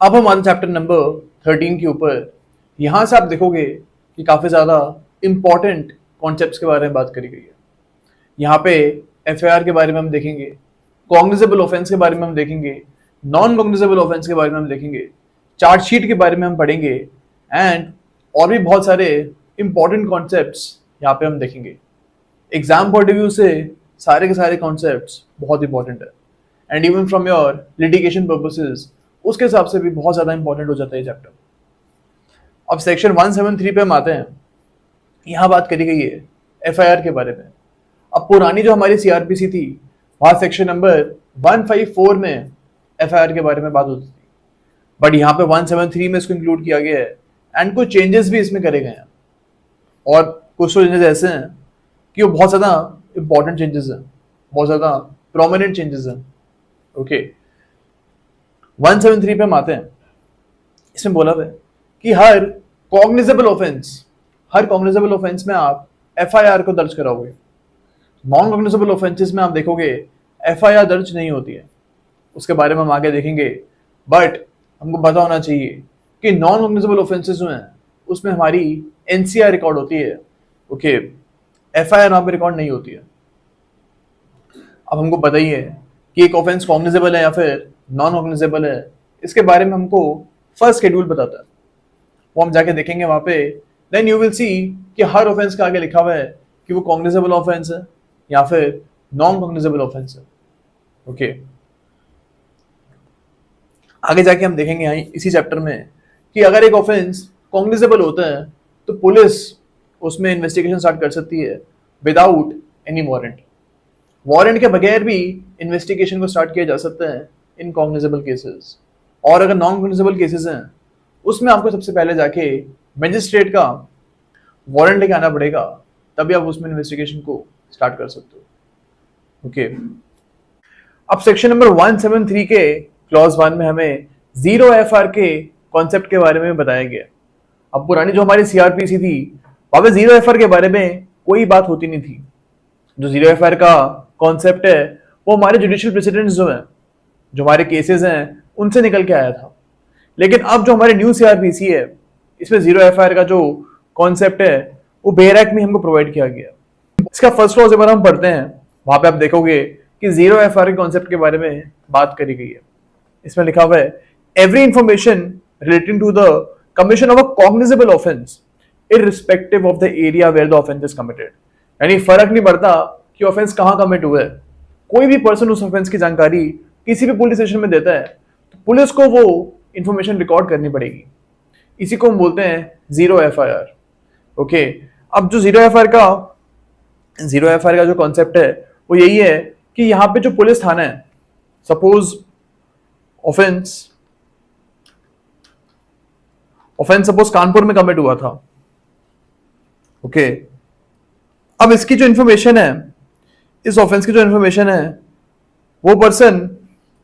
अब हम आते चैप्टर नंबर 13 के ऊपर। यहाँ से आप देखोगे कि काफ़ी ज़्यादा इम्पॉर्टेंट कॉन्सेप्ट्स के बारे में बात करी गई है। यहाँ पे एफआईआर के बारे में हम देखेंगे, कॉग्निजेबल ऑफेंस के बारे में हम देखेंगे, नॉन कॉग्निजेबल ऑफेंस के बारे में हम देखेंगे, चार्जशीट के बारे में हम पढ़ेंगे एंड और भी बहुत सारे इंपॉर्टेंट कॉन्सेप्ट्स यहाँ पे हम देखेंगे। एग्जाम पॉइंट ऑफ व्यू से सारे के सारे कॉन्सेप्ट्स बहुत इंपॉर्टेंट है and even from your litigation purposes उसके हिसाब से भी बहुत ज़्यादा इंपॉर्टेंट हो जाता है ये चैप्टर। अब सेक्शन 173 पे हम आते हैं। यहाँ बात करी गई है एफआईआर के बारे में। अब पुरानी जो हमारी सीआरपीसी थी वहाँ सेक्शन नंबर 154 में एफआईआर के बारे में बात होती थी, बट यहाँ पे 173 में इसको इंक्लूड किया गया है एंड कुछ चेंजेस भी इसमें करे गए हैं और कुछ तो चेंजेस ऐसे हैं कि वो बहुत ज़्यादा इंपॉर्टेंट चेंजेस हैं, बहुत ज़्यादा प्रोमिनेंट चेंजेस हैं। ओके 173 पे हम आते हैं। इसमें बोला हुआ है कि हर कॉग्निजेबल ऑफेंस में आप एफआईआर को दर्ज कराओगे। नॉन कॉग्निजेबल ऑफेंसेस में आप देखोगे एफआईआर दर्ज नहीं होती है, उसके बारे में हम आगे देखेंगे। बट हमको पता होना चाहिए कि नॉन कॉग्निजेबल ऑफेंसेस जो हैं उसमें हमारी एनसीआर रिकॉर्ड होती है। ओके एफआईआर वहां पर रिकॉर्ड नहीं होती है। अब हमको पता ही है कि एक ऑफेंस कॉग्निजेबल है या फिर नॉन कॉग्निजेबल है, इसके बारे में हमको फर्स्ट शेड्यूल बताता है, वो हम जाके देखेंगे वहां पे। देन यू विल सी कि हर ऑफेंस का आगे लिखा हुआ है कि वो कॉग्निजेबल ऑफेंस है या फिर नॉन कॉग्निजेबल ऑफेंस है। ओके आगे जाके हम देखेंगे यहाँ इसी चैप्टर में कि अगर एक ऑफेंस कॉग्निजेबल होता है तो पुलिस उसमें इन्वेस्टिगेशन स्टार्ट कर सकती है विदाउट एनी वारंट के बगैर भी इन्वेस्टिगेशन को स्टार्ट किया जा सकता है इन कॉग्निजेबल केसेस। और अगर नॉन कॉग्निजेबल केसेस हैं उसमें आपको सबसे पहले जाके मजिस्ट्रेट का वारंट लेके आना पड़ेगा, तभी आप उसमें इन्वेस्टिगेशन को स्टार्ट कर सकते हो। ओके अब सेक्शन नंबर 173 के क्लॉज 1 में हमें जीरो एफआर के कॉन्सेप्ट के बारे में बताया गया। अब पुरानी जो हमारी सीआरपीसी थी वहां पे जीरो एफआर के बारे में कोई बात होती नहीं थी। जो जीरो एफआर का कॉन्सेप्ट है वो हमारे जुडिशियल प्रेसिडेंट्स जो हैं, जो हमारे केसेस हैं, उनसे निकल के आया था। लेकिन अब जो हमारे न्यू सीआरपीसी है इसमें जीरो एफआईआर का जो कॉन्सेप्ट है वो बेयर एक्ट में हमको प्रोवाइड किया गया। इसका फर्स्ट क्लॉज अगर हम पढ़ते हैं वहां पे आप देखोगे कि जीरो एफआईआर के कॉन्सेप्ट के बारे में बात करी गई है। इसमें लिखा हुआ है every information relating to the commission of a cognizable offence irrespective of the area where the offence is committed. यानी फर्क नहीं पड़ता कि ऑफेंस कहाँ कमिट हुआ है, कोई भी पर्सन उस ऑफेंस की जानकारी किसी भी पुलिस स्टेशन में देता है तो पुलिस को वो इंफॉर्मेशन रिकॉर्ड करनी पड़ेगी। इसी को हम बोलते हैं जीरो एफआईआर। ओके अब जो जीरो एफआईआर का जो कॉन्सेप्ट है वो यही है कि यहाँ पे जो पुलिस थाना है, सपोज ऑफेंस सपोज कानपुर में कमिट हुआ था। ओके अब इसकी जो इंफॉर्मेशन है, इस ऑफेंस की जो इंफॉर्मेशन है वो पर्सन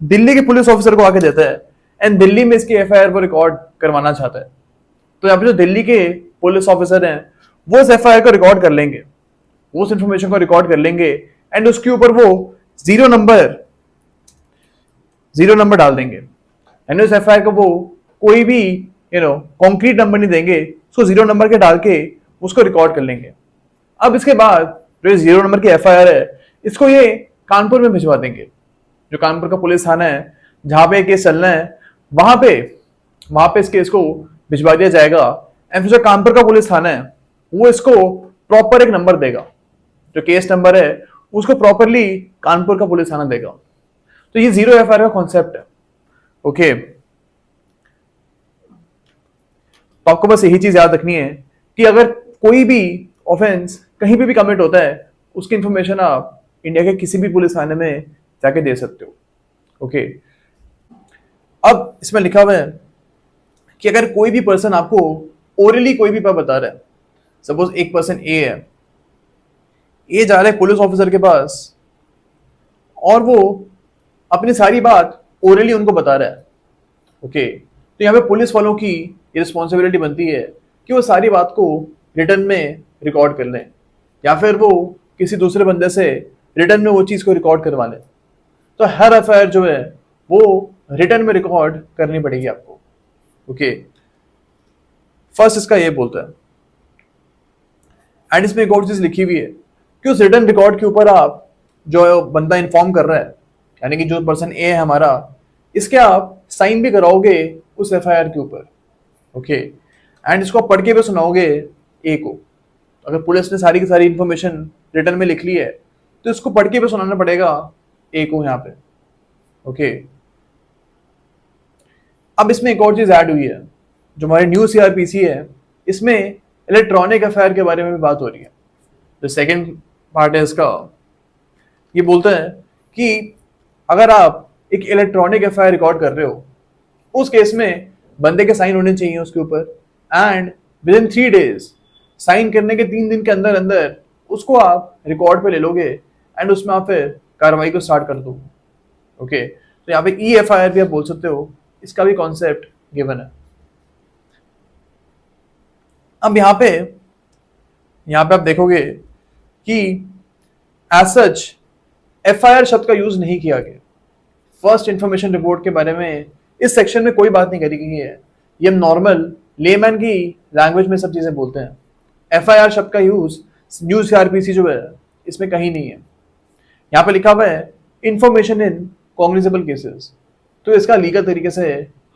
दिल्ली के पुलिस ऑफिसर को आके देता है एंड दिल्ली में इसकी एफआईआर को रिकॉर्ड करवाना चाहता है। तो यहाँ पे जो दिल्ली के पुलिस ऑफिसर हैं वो उस एफआईआर को रिकॉर्ड कर लेंगे, वो उस इंफॉर्मेशन को रिकॉर्ड कर लेंगे एंड उसके ऊपर वो जीरो नंबर डाल देंगे एंड उस एफआईआर को वो कोई भी कॉन्क्रीट नंबर नहीं देंगे, उसको जीरो नंबर के डाल के उसको रिकॉर्ड कर लेंगे। अब इसके बाद जो जीरो नंबर की एफआईआर है इसको ये कानपुर में भिजवा देंगे, जो कानपुर का पुलिस थाना है जहां पे केस चलना है वहां पे इस केस को भिजवा दिया जाएगा एंड फिर जो कानपुर का पुलिस थाना है वो इसको प्रॉपर एक नंबर देगा, जो केस नंबर है उसको प्रॉपरली कानपुर का पुलिस थाना देगा। तो ये जीरो एफआईआर का कॉन्सेप्ट है। ओके तो आपको बस यही चीज याद रखनी है कि अगर कोई भी ऑफेंस कहीं पे भी कमिट होता है उसकी इंफॉर्मेशन आप इंडिया के किसी भी पुलिस थाने में जाके दे सकते हो। ओके अब इसमें लिखा हुआ है कि अगर कोई भी पर्सन आपको ओरली कोई भी बात बता रहा है, सपोज एक पर्सन ए है, ए जा रहा है पुलिस ऑफिसर के पास और वो अपनी सारी बात ओरली उनको बता रहा है। ओके तो यहाँ पे पुलिस वालों की ये रिस्पॉन्सिबिलिटी बनती है कि वो सारी बात को रिटर्न में रिकॉर्ड कर लें या फिर वो किसी दूसरे बंदे से रिटर्न में वो चीज़ को रिकॉर्ड करवा लें। तो हर एफआईआर जो है वो रिटर्न में रिकॉर्ड करनी पड़ेगी आपको। ओके, फर्स्ट इसका ये बोलता है, एंड इसमें एक और चीज लिखी हुई है कि उस रिटर्न रिकॉर्ड के ऊपर आप जो बंदा इन्फॉर्म कर रहा है, यानी कि जो पर्सन ए है हमारा, इसके आप साइन भी कराओगे उस एफआईआर के ऊपर। ओके, एंड इसको आप पढ़ के भी सुनाओगे ए को। अगर पुलिस ने सारी की सारी इंफॉर्मेशन रिटर्न में लिख ली है तो इसको पढ़ के भी सुनाना पड़ेगा ए को यहाँ पे। ओके, अब इसमें एक और चीज ऐड हुई है, जो हमारी न्यू सीआरपीसी है, इसमें इलेक्ट्रॉनिक अफेयर के बारे में भी बात हो रही है। जो सेकंड पार्ट है इसका, ये बोलता है कि अगर आप एक इलेक्ट्रॉनिक एफआईआर रिकॉर्ड कर रहे हो, उस केस में बंदे के साइन होने चाहिए उसके ऊपर, and within 3 days, sign करने के 3 दिन के अंदर अंदर उसको आप रिकॉर्ड पे ले लोगे एंड उसमें आप फिर कार्रवाई को स्टार्ट कर दो। ओके, तो यहाँ पे ई एफआईआर भी आप बोल सकते हो, इसका भी कॉन्सेप्ट गिवन है। अब यहाँ पे आप देखोगे कि एज सच एफआईआर शब्द का यूज नहीं किया गया। फर्स्ट इंफॉर्मेशन रिपोर्ट के बारे में इस सेक्शन में कोई बात नहीं करी गई है। ये हम नॉर्मल लेमैन की लैंग्वेज में सब चीजें बोलते हैं। एफआईआर शब्द का यूज न्यू सीआरपीसी जो है इसमें कहीं नहीं है। यहाँ पे लिखा हुआ है इंफॉर्मेशन इन कॉग्निजेबल केसेस, तो इसका लीगल तरीके से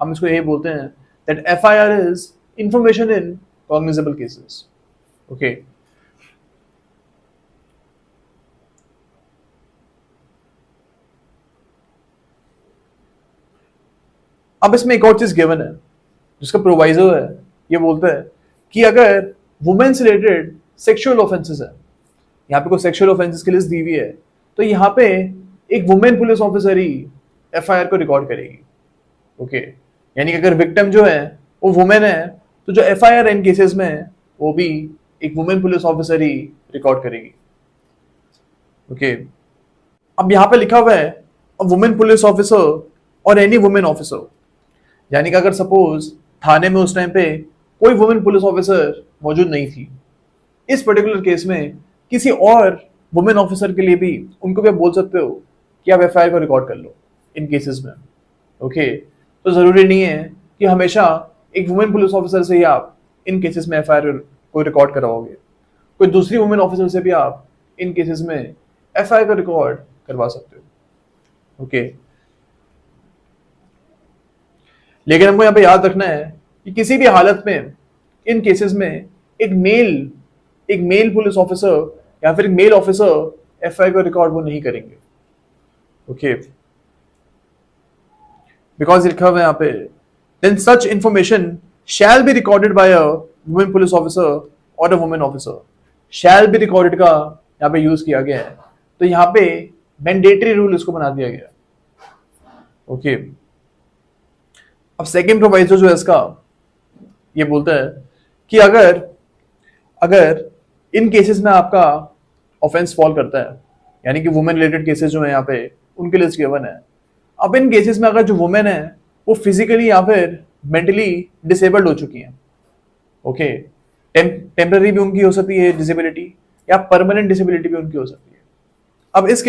हम इसको यही बोलते हैं that FIR is information in cognizable cases. Okay, अब इसमें एक और चीज गिवन है जिसका प्रोवाइजो है, ये बोलता है कि अगर वुमेन से रिलेटेड सेक्सुअल ऑफेंसेस है, यहाँ पे कोई सेक्सुअल ऑफेंसेस की लिस्ट दी हुई है, तो यहाँ पे एक वुमेन पुलिस ऑफिसर ही एफआईआर को रिकॉर्ड करेगी। ओके, यानी कि अगर विक्टिम जो है वो वुमेन है, तो जो एफआईआर इन केसेस में वो भी एक वुमेन पुलिस ऑफिसर ही रिकॉर्ड करेगी। ओके, अब यहाँ पे लिखा हुआ है वुमेन पुलिस ऑफिसर और एनी वुमेन ऑफिसर, यानी कि अगर सपोज थाने में उस टाइम पे कोई वुमेन पुलिस ऑफिसर मौजूद नहीं थी, इस पर्टिकुलर केस में किसी और वुमेन ऑफिसर के लिए भी उनको भी आप बोल सकते हो कि आप एफआईआर को रिकॉर्ड कर लो इन केसेस में। ओके, तो जरूरी नहीं है कि हमेशा एक वुमेन पुलिस ऑफिसर से ही आप इन केसेस में एफआईआर को रिकॉर्ड करवाओगे, कोई दूसरी वुमेन ऑफिसर से भी आप इन केसेस में एफआईआर को रिकॉर्ड करवा सकते हो। ओके, लेकिन हमको यहाँ पे याद रखना है कि किसी भी हालत में इन केसेस में एक मेल पुलिस ऑफिसर या फिर एक मेल ऑफिसर एफआईआर को रिकॉर्ड वो नहीं करेंगे। ओके, बिकॉज लिखा हुआ है यहाँ पे then such information shall be recorded by a women police officer और a women officer. Shall be recorded का यहाँ पे यूज किया गया है, तो यहाँ पे मैंडेटरी रूल इसको बना दिया गया। ओके, अब सेकेंड प्रोवाइजो जो है इसका, ये बोलता है कि अगर इन केसेस में आपका ऑफेंस फॉल करता है, यानी कि वुमेन रिलेटेड केसेस जो है यहाँ पे उनके लिस्ट गिवन है। अब इन केसेस में अगर जो वुमेन है वो फिजिकली या फिर मेंटली डिसेबल्ड हो चुकी हैं, ओके, टेम्पररी भी उनकी हो सकती है डिसेबिलिटी, या परमानेंट डिसेबिलिटी भी उनकी हो सकती है। अब इस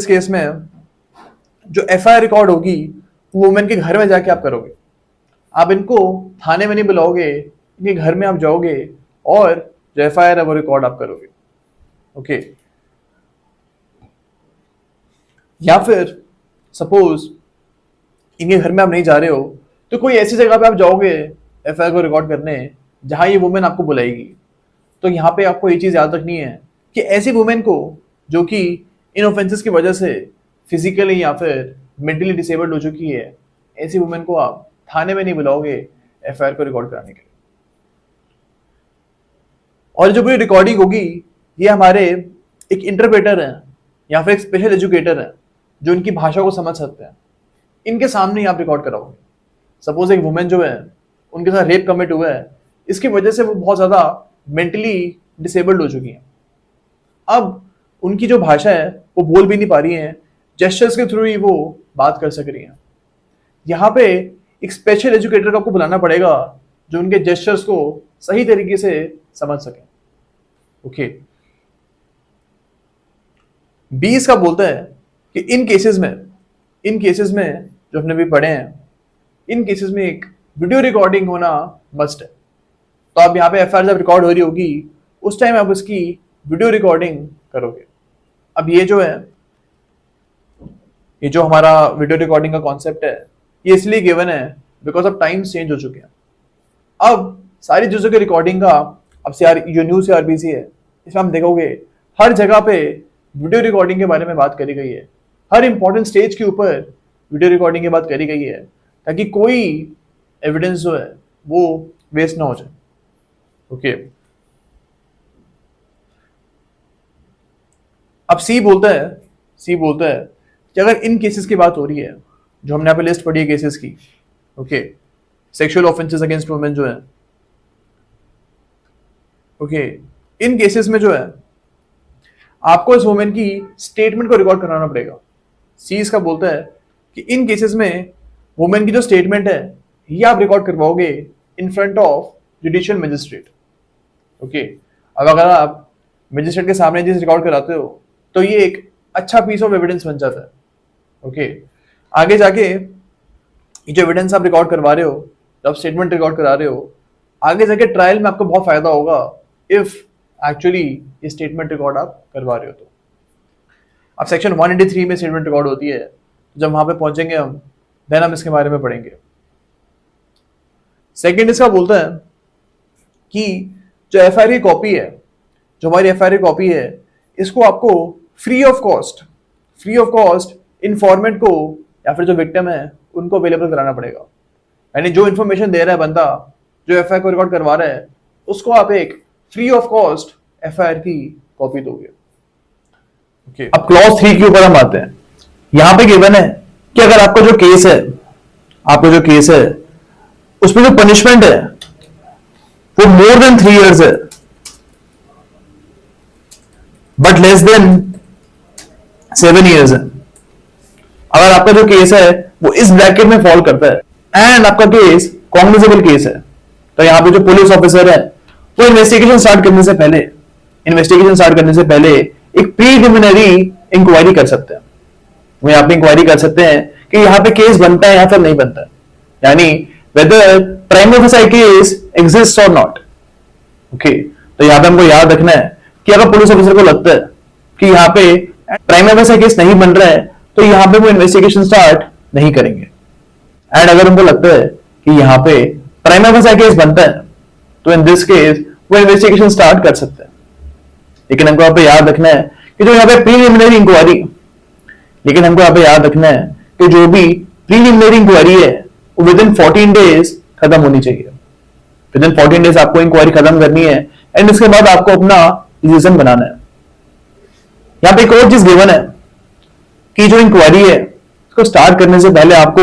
केस में जो एफआईआर रिकॉर्ड होगी वो वुमेन के घर में जाके आप करोगे। आप इनको थाने में नहीं बुलाओगे, इनके घर में आप जाओगे और जो एफआईआर है वो रिकॉर्ड आप करोगे। ओके, या फिर सपोज इनके घर में आप नहीं जा रहे हो, तो कोई ऐसी जगह पे आप जाओगे एफआईआर को रिकॉर्ड करने जहां ये वुमेन आपको बुलाएगी। तो यहाँ पे आपको ये चीज याद रखनी है कि ऐसी वुमेन को जो कि इन ऑफेंसेस की वजह से फिजिकली या फिर मेंटली डिसेबल्ड हो चुकी है, ऐसी वुमेन को आप थाने में नहीं बुलाओगे एफआईआर को रिकॉर्ड कराने के लिए। और जो पूरी रिकॉर्डिंग होगी ये हमारे एक इंटरप्रेटर हैं या फिर एक स्पेशल एजुकेटर हैं जो इनकी भाषा को समझ सकते हैं, इनके सामने ही आप रिकॉर्ड कराओगे। सपोज एक वुमेन जो है उनके साथ रेप कमिट हुआ है, इसकी वजह से वो बहुत ज्यादा मेंटली डिसेबल्ड हो चुकी हैं। अब उनकी जो भाषा है वो बोल भी नहीं पा रही हैं, जेस्चर्स के थ्रू ही वो बात कर सक रही हैं। यहाँ पे एक स्पेशल एजुकेटर को आपको बुलाना पड़ेगा जो उनके जेस्चर्स को सही तरीके से समझ सके। ओके, 20 का बोलता है कि इन केसेस में जो हमने भी पढ़े हैं इन केसेस में एक वीडियो रिकॉर्डिंग होना मस्ट है। तो आप यहाँ पे एफआईआर जब रिकॉर्ड हो रही होगी उस टाइम आप उसकी वीडियो रिकॉर्डिंग करोगे। अब ये जो हमारा वीडियो रिकॉर्डिंग का कॉन्सेप्ट है ये इसलिए गिवन है बिकॉज अब टाइम्स चेंज हो चुके हैं। अब सारी चीजों की रिकॉर्डिंग का अब से जो न्यूज सीआरबीसी है इसमें हम देखोगे हर जगह पे वीडियो रिकॉर्डिंग के बारे में बात करी गई है। हर इंपॉर्टेंट स्टेज के ऊपर वीडियो रिकॉर्डिंग की बात करी गई है ताकि कोई एविडेंस जो है वो वेस्ट ना हो जाए। ओके, अब सी बोलता है कि अगर इन केसेस की बात हो रही है जो हमने यहाँ पे लिस्ट पढ़ी है केसेस की, okay, sexual offences against women जो है, ओके, इन केसेस में जो है आपको इस वुमेन की स्टेटमेंट को रिकॉर्ड कराना पड़ेगा। सी इसका बोलता है कि इन केसेस में वुमेन की जो स्टेटमेंट है ये आप रिकॉर्ड करवाओगे in front of judicial magistrate. Okay, अब अगर आप मजिस्ट्रेट के सामने चीज रिकॉर्ड कराते हो तो ये एक अच्छा पीस ऑफ एविडेंस बन जाता है। ओके, आगे जाके ये जो एविडेंस आप रिकॉर्ड करवा रहे हो, जब स्टेटमेंट रिकॉर्ड करा रहे हो, आगे जाके ट्रायल में आपको बहुत फायदा होगा इफ एक्चुअली ये स्टेटमेंट रिकॉर्ड आप करवा रहे हो तो। अब सेक्शन 183 में स्टेटमेंट रिकॉर्ड होती है, जब वहां पे पहुंचेंगे हम देन हम इसके बारे में पढ़ेंगे। सेकंड इसका बोलता है कि जो एफआईआर की कॉपी है, जो हमारी एफआईआर की कॉपी है, इसको आपको फ्री ऑफ कॉस्ट इन्फॉर्मेंट को या फिर जो विक्टिम है उनको अवेलेबल कराना पड़ेगा। यानी जो इन्फॉर्मेशन दे रहा है बंदा, जो एफआईआर को रिकॉर्ड करवा रहा है, उसको आप एक फ्री ऑफ कॉस्ट एफआईआर की कॉपी दोगे। ओके, अब क्लॉज 3 के ऊपर हम आते हैं। यहां पे गिवन है कि अगर आपका जो केस है उसमें जो पनिशमेंट है वो मोर देन 3 years है बट लेस देन 7 years है। अगर आपका जो केस है वो इस ब्रैकेट में फॉल करता है एंड आपका केस कॉग्निजेबल केस है, तो यहां पे जो पुलिस ऑफिसर है वो इन्वेस्टिगेशन स्टार्ट करने से पहले एक प्रीलिमिनरी इंक्वायरी कर सकते हैं। वो यहां पे इंक्वायरी कर सकते हैं कि यहां पे केस बनता है या फिर नहीं बनता है, यानी whether prima facie case exist और नॉट। ओके, तो यहां पे हमको याद रखना है कि अगर पुलिस ऑफिसर को लगता है कि यहां पे प्राइमा फेसी केस नहीं बन रहा है तो यहां पे वो इन्वेस्टिगेशन स्टार्ट नहीं करेंगे। एंड अगर उनको लगता है कि यहां पे प्राइमा फेसी केस बनता है तो इन दिस केस वो इन्वेस्टिगेशन स्टार्ट कर सकते हैं। लेकिन हमको यहाँ पे याद रखना है कि जो यहाँ पे प्रीलिमिनरी इंक्वायरी है वो विद इन 14 days खत्म होनी चाहिए। विद इन 14 days आपको इंक्वायरी खत्म करनी है एंड उसके बाद आपको अपना डिसीजन बनाना है। यहाँ पे एक और चीज गिवन है कि जो इंक्वायरी है उसको स्टार्ट करने से पहले आपको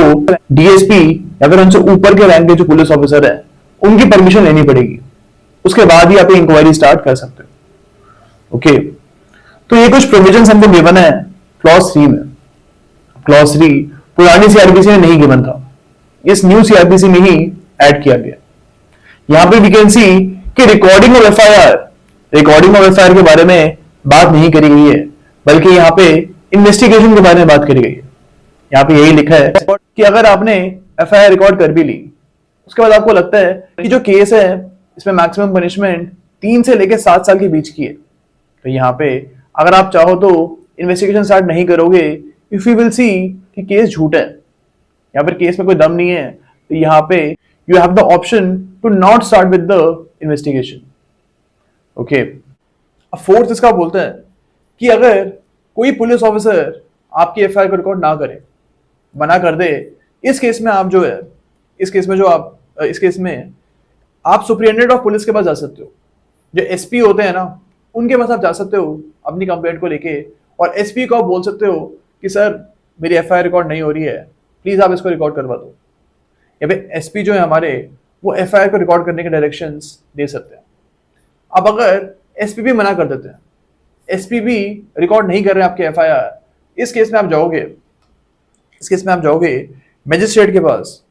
डीएसपी या फिर उनसे ऊपर के रैंक के जो पुलिस ऑफिसर है उनकी परमिशन लेनी पड़ेगी, उसके बाद ही आप इंक्वायरी स्टार्ट कर सकते हो। ओके, तो ये कुछ प्रोविजंस हमको गिवन है क्लॉज 3 में। क्लॉज 3 पुरानी सीआरपीसी में नहीं गिवन था, इस न्यू सीआरपीसी में ही ऐड किया गया। यहां पे वी कैन सी कि रिकॉर्डिंग ऑफ एफआईआर के बारे में बात नहीं करी गई है, बल्कि यहाँ पे इन्वेस्टिगेशन के बारे में बात करी गई है। यहाँ पे यही लिखा है कि अगर आपने एफआईआर रिकॉर्ड कर भी ली, उसके बाद आपको लगता है कि जो केस है इसमें मैक्सिमम पनिशमेंट 3 से लेकर 7 साल के बीच की है, तो यहाँ पे अगर आप चाहो तो इन्वेस्टिगेशन स्टार्ट नहीं करोगे इफ यू विल सी कि केस झूठा है या फिर केस में कोई दम नहीं है, तो यहाँ पे you have the option to not start with the investigation. Okay, अब फोर्थ इसका बोलता है कि अगर कोई पुलिस ऑफिसर आपकी एफआईआर को रिकॉर्ड ना करे, मना कर दे, इस केस में आप सुप्रिटेंडेंट ऑफ पुलिस के पास जा सकते हो। जो एसपी होते हैं ना, उनके पास आप जा सकते हो अपनी कंप्लेंट को लेके, और एसपी को आप बोल सकते हो कि सर मेरी एफआईआर रिकॉर्ड नहीं हो रही है, प्लीज आप इसको रिकॉर्ड करवा दो। या फिर एसपी जो है हमारे, वो एफआईआर को रिकॉर्ड करने के डायरेक्शंस दे सकते हैं। अब अगर एसपी भी मना कर देते हैं, एसपी भी रिकॉर्ड नहीं कर रहे हैं आपके एफआईआर, इस केस में आप जाओगे मजिस्ट्रेट के पास।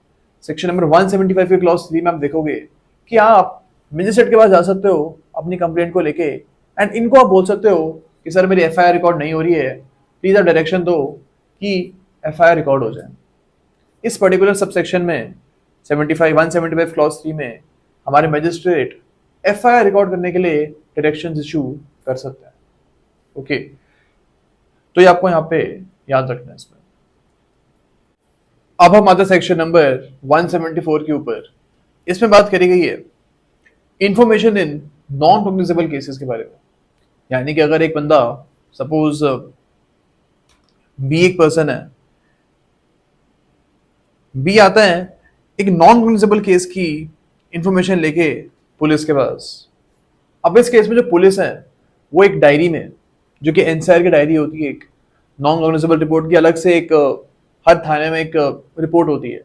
सेक्शन नंबर 175 के क्लॉज 3 में आप देखोगे कि आप मजिस्ट्रेट के पास जा सकते हो अपनी कंप्लेंट को लेके, एंड इनको आप बोल सकते हो कि सर मेरी एफआईआर रिकॉर्ड नहीं हो रही है, प्लीज आप डायरेक्शन दो कि एफआईआर रिकॉर्ड हो जाए। इस पर्टिकुलर सबसेक्शन में 175 क्लॉज 3 में हमारे मजिस्ट्रेट एफआईआर रिकॉर्ड करने के लिए डायरेक्शंस इशू कर सकते हैं। ओके, तो ये आपको यहाँ पे याद रखना है इसमें। अब हम आते सेक्शन नंबर 174 के ऊपर। इसमें बात करी गई है information in non cognizable cases के बारे में। यानी कि अगर एक बंदा सपोज बी एक पर्सन है, बी आता है एक नॉन कॉग्निजेबल केस की इंफॉर्मेशन लेके पुलिस के पास। अब इस केस में जो पुलिस है वो एक डायरी में, जो कि एनसीआर की डायरी होती है, एक नॉन कॉग्निजेबल रिपोर्ट की अलग से एक हर थाने में एक रिपोर्ट होती है,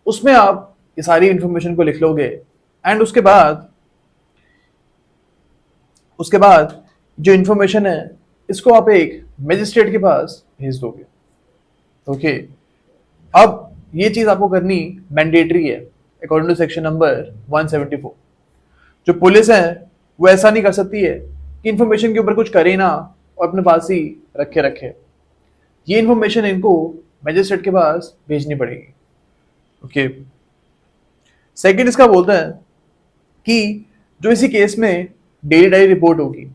उसमें आप ये सारी इंफॉर्मेशन को लिख लोगे एंड उसके बाद जो इंफॉर्मेशन है इसको आप एक मजिस्ट्रेट के पास भेज दोगे। ओके, अब ये चीज आपको करनी मैंडेटरी है अकॉर्डिंग टू सेक्शन नंबर 174। जो पुलिस है वो ऐसा नहीं कर सकती है कि इंफॉर्मेशन के ऊपर कुछ करे ना और अपने पास ही रखे। ये इंफॉर्मेशन इनको मजिस्ट्रेट के पास भेजनी पड़ेगी। ओके, सेकंड इसका बोलता है कि जो इसी केस में डेली डायरी रिपोर्ट होगी,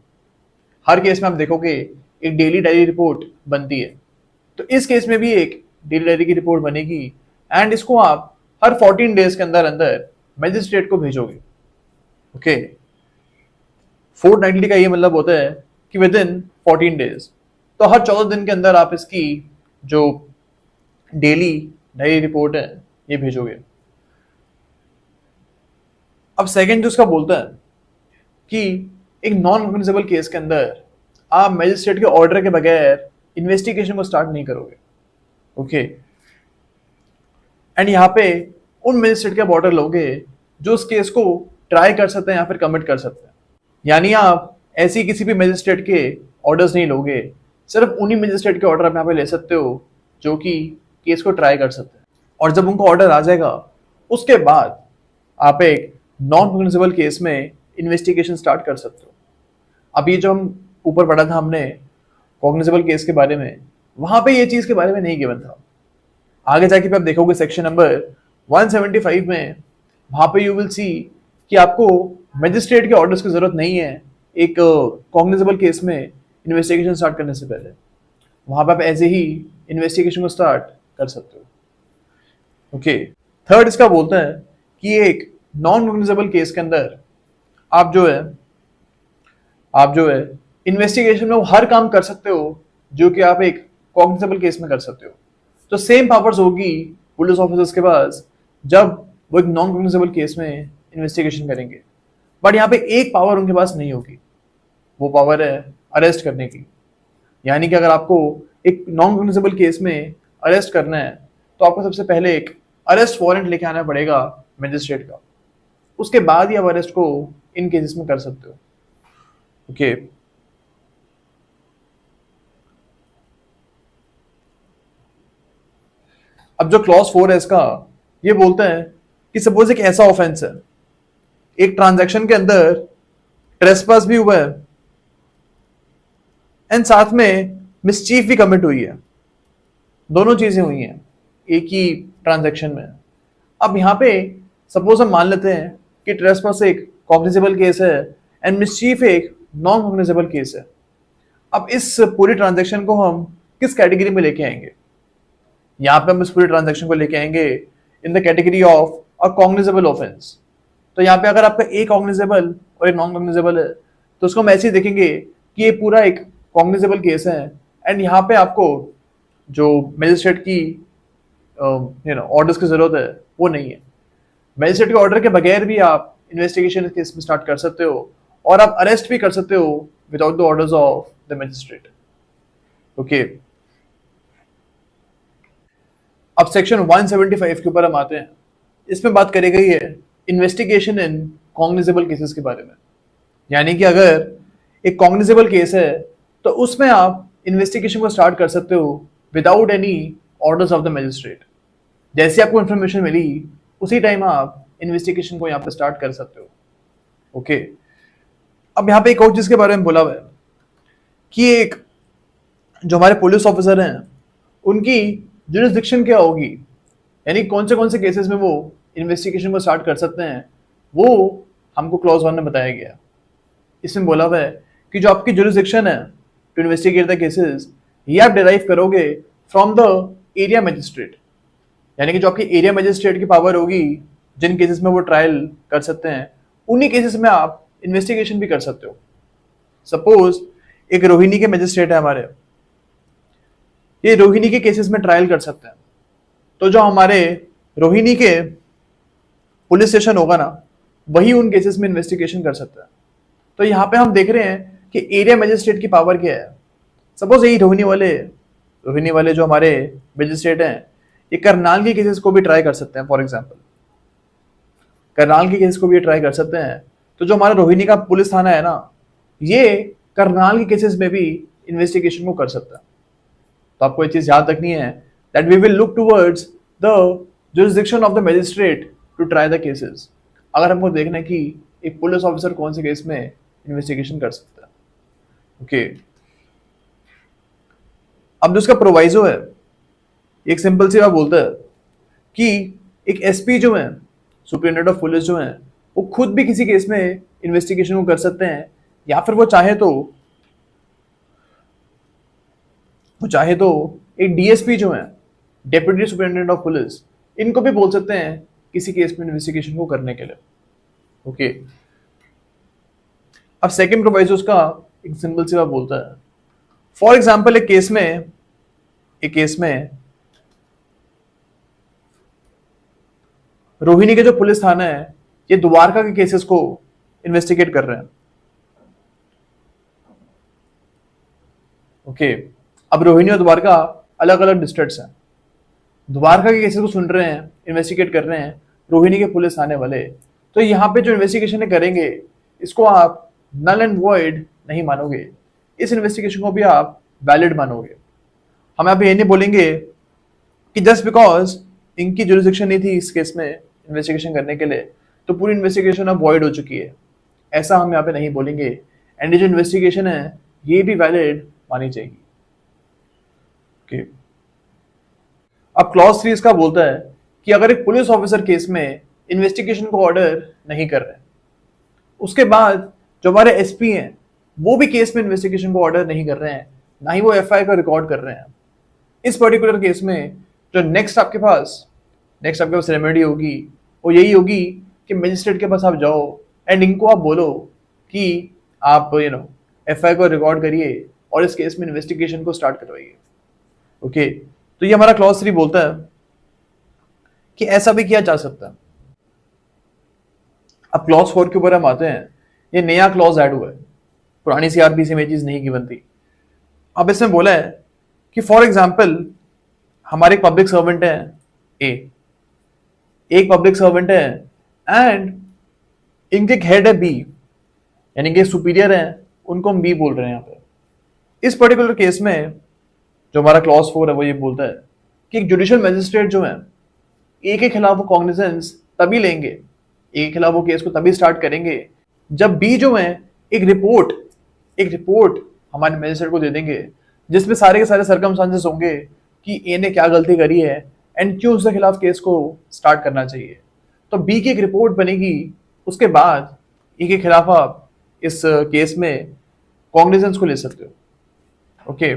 हर केस में आप देखोगे एक डेली डायरी रिपोर्ट बनती है, तो इस केस में भी एक डेली डायरी की रिपोर्ट बनेगी एंड इसको आप हर 14 डेज के अंदर अंदर मजिस्ट्रेट को भेजोगे। ओके, 490 का ये मतलब होता है कि विद इन 14 डेज, तो हर 14 दिन के अंदर आप इसकी जो डेली डायरी रिपोर्ट है ये भेजोगे। अब सेकंड जो उसका बोलता है कि एक नॉन कॉग्निजेबल केस के अंदर आप मजिस्ट्रेट के ऑर्डर के बगैर इन्वेस्टिगेशन को स्टार्ट नहीं करोगे। ओके, एंड यहाँ पे उन मजिस्ट्रेट के ऑर्डर लोगे जो उस केस को ट्राई कर सकते हैं या फिर कमिट कर सकते हैं। यानी आप ऐसी किसी भी मजिस्ट्रेट के ऑर्डर्स नहीं लोगे, सिर्फ उन्हीं मजिस्ट्रेट के ऑर्डर आप यहाँ पे ले सकते हो जो कि केस को ट्राई कर सकते हैं। और जब उनका ऑर्डर आ जाएगा उसके बाद आप एक नॉन कॉग्निजेबल केस में इन्वेस्टिगेशन स्टार्ट कर सकते हो। अब ये जो हम ऊपर पढ़ा था हमने कॉग्निजेबल केस के बारे में, वहां पे ये चीज के बारे में नहीं गिवन था। आगे जाके पे आप देखोगे सेक्शन नंबर 175 में, वहां पे यू विल सी कि आपको मजिस्ट्रेट के ऑर्डर्स की जरूरत नहीं है एक कॉग्निजेबल केस में इन्वेस्टिगेशन स्टार्ट करने से पहले। वहां पे आप ऐसे ही इन्वेस्टिगेशन को स्टार्ट कर सकते हो। ओके, थर्ड इसका बोलता है कि एक नॉन कॉग्निजेबल केस के अंदर आप जो है इन्वेस्टिगेशन में वो हर काम कर सकते हो जो कि आप एक कॉग्निजेबल केस में कर सकते हो। तो सेम पावर्स होगी पुलिस ऑफिसर्स के पास जब वो एक नॉन कॉग्निजेबल केस में इन्वेस्टिगेशन करेंगे, बट यहाँ पे एक पावर उनके पास नहीं होगी, वो पावर है अरेस्ट करने की। यानी कि अगर आपको एक नॉन कॉग्निजेबल केस में अरेस्ट करना है तो आपको सबसे पहले एक अरेस्ट वारंट लेके आना पड़ेगा मजिस्ट्रेट का, उसके बाद ही आप अरेस्ट को इन केसेस में कर सकते हो। ओके, अब जो क्लॉज 4 है इसका, ये बोलता है कि सपोज एक ऐसा ऑफेंस है, एक ट्रांजैक्शन के अंदर ट्रेसपास भी हुआ है एंड साथ में मिसचीफ भी कमिट हुई है, दोनों चीजें हुई हैं एक ही ट्रांजैक्शन में। अब यहाँ पे सपोज हम मान लेते हैं कि ट्रेसपास एक कॉग्निजेबल केस है एंड मिसचीफ एक नॉन कॉग्निजेबल केस है। अब इस पूरी ट्रांजैक्शन को हम किस कैटेगरी में लेके आएंगे? यहाँ पे हम इस पूरी ट्रांजैक्शन को लेके आएंगे in the category of a cognizable offence. तो यहाँ पे अगर आपका एक कॉग्निजेबल और एक नॉन कॉग्निजेबल है तो उसको हम ऐसे ही देखेंगे कि ये पूरा एक कॉग्निजेबल केस है एंड यहाँ पे आपको जो मजिस्ट्रेट की ऑर्डर्स की जरूरत है वो नहीं है। मजिस्ट्रेट के ऑर्डर के बगैर भी आप इन्वेस्टिगेशन इस केस में स्टार्ट कर सकते हो और आप अरेस्ट भी कर सकते हो without the orders of the magistrate. Okay, अब सेक्शन 175 के ऊपर हम आते हैं। इसमें बात करी गई है इन्वेस्टिगेशन इन कॉग्निजेबल केसेस के बारे में। यानी कि अगर एक कॉग्निजेबल केस है तो उसमें आप इन्वेस्टिगेशन को स्टार्ट कर सकते हो without any orders of the magistrate. जैसे आपको इन्फॉर्मेशन मिली उसी टाइम आप इन्वेस्टिगेशन को यहाँ पे स्टार्ट कर सकते हो। ओके, अब यहाँ पे एक और चीज के बारे में बोला हुआ है कि एक जो हमारे पुलिस ऑफिसर हैं उनकी जुरिस्डिक्शन क्या होगी, यानी कौन से केसेस में वो इन्वेस्टिगेशन को स्टार्ट कर सकते हैं वो हमको क्लॉज 1 में बताया गया। इसमें बोला हुआ है कि जो आपकी जुरिसडिक्शन है टू इन्वेस्टिगेट द केसेस, ये आप डिराइव करोगे फ्रॉम द एरिया मजिस्ट्रेट, यानी कि जो आपकी एरिया मजिस्ट्रेट की पावर होगी जिन केसेस में वो ट्रायल कर सकते हैं, उन्हीं केसेस में आप इन्वेस्टिगेशन भी कर सकते हो। सपोज एक रोहिणी के मजिस्ट्रेट है हमारे, ये रोहिणी के केसेस में ट्रायल कर सकते हैं, तो जो हमारे रोहिणी के पुलिस स्टेशन होगा ना, वही उन केसेस में इन्वेस्टिगेशन कर सकता है। तो यहाँ पे हम देख रहे हैं कि एरिया मजिस्ट्रेट की पावर क्या है। सपोज यही रोहिणी वाले जो हमारे मजिस्ट्रेट हैं, ये करनाल के केसेस को भी ट्राई कर सकते हैं। फॉर एग्जाम्पल करनाल के केसेस को भी ट्राई कर सकते हैं। तो जो हमारा रोहिणी का पुलिस थाना है ना, ये करनाल के केसेस में भी इन्वेस्टिगेशन को कर सकता है। तो आपको ये चीज याद रखनी है that we will look towards the jurisdiction of the magistrate to try the cases. अगर हमको देखना है कि एक पुलिस ऑफिसर कौन से केस में इन्वेस्टिगेशन कर सकता है। ओके, अब जो उसका प्रोवाइजो है, एक सिंपल सी बात बोलता है कि एक एसपी जो है, सुपरिटेंडेंट ऑफ पुलिस जो है, वो खुद भी किसी केस में इन्वेस्टिगेशन को कर सकते हैं, या फिर वो चाहे तो एक डीएसपी जो है, डेप्यूटी सुपरिटेंडेंट ऑफ पुलिस, इनको भी बोल सकते हैं किसी केस में इन्वेस्टिगेशन को करने के लिए। ओके, अब सेकंड प्रोवाइजो उसका एक सिंपल सी बात बोलता है। फॉर एग्जाम्पल एक केस में रोहिणी के जो पुलिस थाना है, ये द्वारका के केसेस को इन्वेस्टिगेट कर रहे हैं। ओके, अब रोहिणी और द्वारका अलग अलग डिस्ट्रिक्ट्स हैं। द्वारका के केसेस को सुन रहे हैं, इन्वेस्टिगेट कर रहे हैं रोहिणी के पुलिस थाने वाले। तो यहाँ पे जो इन्वेस्टिगेशन करेंगे, इसको आप नल एंड वॉइड नहीं मानोगे, इस इन्वेस्टिगेशन को भी आप वैलिड मानोगे। हम यहाँ पे ये नहीं बोलेंगे कि जस्ट बिकॉज इनकी जुरिसडिक्शन नहीं थी इस केस में इन्वेस्टिगेशन करने के लिए, तो पूरी इन्वेस्टिगेशन अब वॉइड हो चुकी है, ऐसा हम यहाँ पे नहीं बोलेंगे। एंड ये जो इन्वेस्टिगेशन है, ये भी वैलिड मानी जाएगी। ओके, अब क्लॉज 3 इसका बोलता है कि अगर एक पुलिस ऑफिसर केस में इन्वेस्टिगेशन को ऑर्डर नहीं कर रहे, उसके बाद जो हमारे एसपी हैं वो भी केस में इन्वेस्टिगेशन को ऑर्डर नहीं कर रहे हैं, ना ही वो एफआईआर का रिकॉर्ड कर रहे हैं, इस पर्टिकुलर केस में जो नेक्स्ट आपके पास रेमेडी होगी वो यही होगी कि मजिस्ट्रेट के पास आप जाओ एंड इनको आप बोलो कि आप एफआईआर को रिकॉर्ड करिए और इस केस में इन्वेस्टिगेशन को स्टार्ट करवाइए। ओके, तो ये हमारा क्लॉज 3 बोलता है कि ऐसा भी किया जा सकता है। अब क्लॉज 4 के ऊपर हम आते हैं। ये नया क्लॉज ऐड हुआ है, पुरानी सीआरपीसी में चीज नहीं गिवन थी। अब इसमें बोला है कि फॉर एग्जाम्पल हमारे एक पब्लिक सर्वेंट है एक पब्लिक सर्वेंट है एंड इनके एक हेड है बी, यानी कि सुपीरियर है, उनको हम बी बोल रहे हैं यहाँ पे। इस पर्टिकुलर केस में जो हमारा क्लॉज 4 है वो ये बोलता है कि एक जुडिशियल मजिस्ट्रेट जो है, ए के खिलाफ वो कॉग्निजेंस तभी लेंगे, ए के खिलाफ वो केस को तभी स्टार्ट करेंगे जब बी जो है एक रिपोर्ट हमारे मजिस्ट्रेट को दे देंगे जिसमें सारे के सारे सर्कमस्टांसेस होंगे कि ए ने क्या गलती करी है एंड क्यों उसके खिलाफ केस को स्टार्ट करना चाहिए। तो बी की एक रिपोर्ट बनेगी, उसके बाद ए के खिलाफ आप इस केस में कॉग्निजेंस को ले सकते हो। ओके,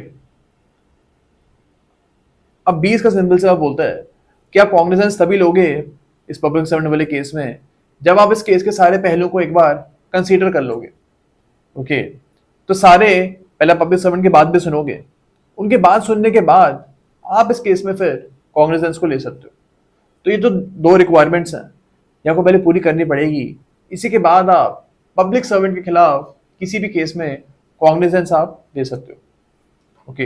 अब 20 का सिंपल से आप बोलता है कि आप कॉग्निजेंस तभी लोगे इस पब्लिक सर्वेंट वाले केस में जब आप इस केस के सारे पहलुओं को एक बार कंसीडर कर लोगे। ओके, तो सारे पहले पब्लिक सर्वेंट की बात भी सुनोगे, उनके बात सुनने के बाद आप इस केस में फिर कॉग्निजेंस को ले सकते हो। तो ये जो 2 रिक्वायरमेंट्स हैं यहाँ को पहले पूरी करनी पड़ेगी, इसी के बाद आप पब्लिक सर्वेंट के खिलाफ किसी भी केस में कॉग्निजेंस आप ले सकते हो। ओके,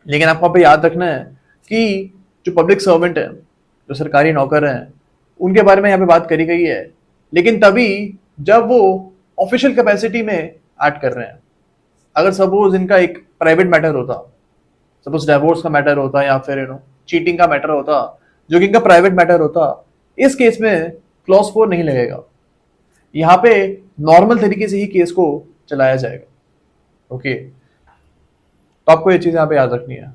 लेकिन आपको यहाँ पे याद रखना है कि जो पब्लिक सर्वेंट है, जो सरकारी नौकर हैं, उनके बारे में यहाँ पे बात करी गई है, लेकिन तभी जब वो ऑफिशियल कैपेसिटी में एक्ट कर रहे हैं। अगर सपोज इनका एक प्राइवेट मैटर होता, सपोज डिवोर्स का मैटर होता या फिर चीटिंग का मैटर होता, जो कि इनका प्राइवेट मैटर होता, इस केस में क्लॉज 4 नहीं लगेगा। यहाँ पे नॉर्मल तरीके से ही केस को चलाया जाएगा। ओके, तो आपको ये चीज यहाँ पे याद रखनी है।